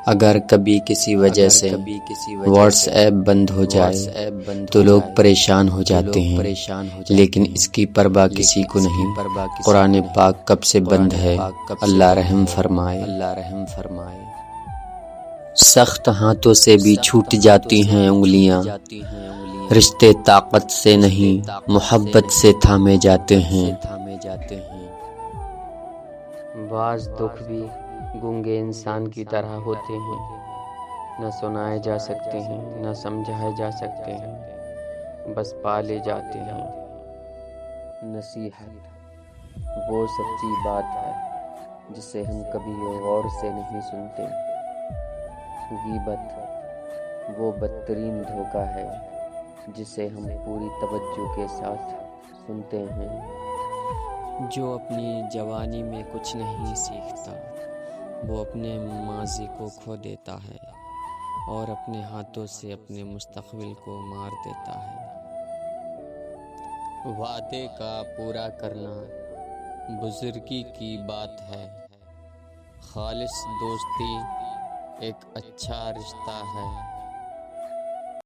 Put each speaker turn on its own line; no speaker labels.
اگر کبھی کسی وجہ سے واٹس ایپ بند ہو جائے تو لوگ پریشان ہو جاتے ہیں، لیکن اس کی پرواہ کسی کو نہیں۔ قرآن پاک کب سے بند ہے، اللہ رحم فرمائے۔ سخت ہاتھوں سے بھی چھوٹ جاتی ہیں انگلیاں، رشتے طاقت سے نہیں محبت سے تھامے جاتے ہیں۔ بعض دکھ بھی گونگے انسان کی طرح ہوتے ہیں، نہ سنائے جا سکتے ہیں نہ سمجھائے جا سکتے ہیں، بس پالے جاتے ہیں۔ نصیحت وہ سچی بات ہے جسے ہم کبھی غور سے نہیں سنتے۔ غیبت وہ بدترین دھوکہ ہے جسے ہم پوری توجہ کے ساتھ سنتے ہیں۔ جو اپنی جوانی میں کچھ نہیں سیکھتا وہ اپنے ماضی کو کھو دیتا ہے اور اپنے ہاتھوں سے اپنے مستقبل کو مار دیتا ہے۔ وعدے کا پورا کرنا بزرگی کی بات ہے، خالص دوستی ایک اچھا رشتہ ہے۔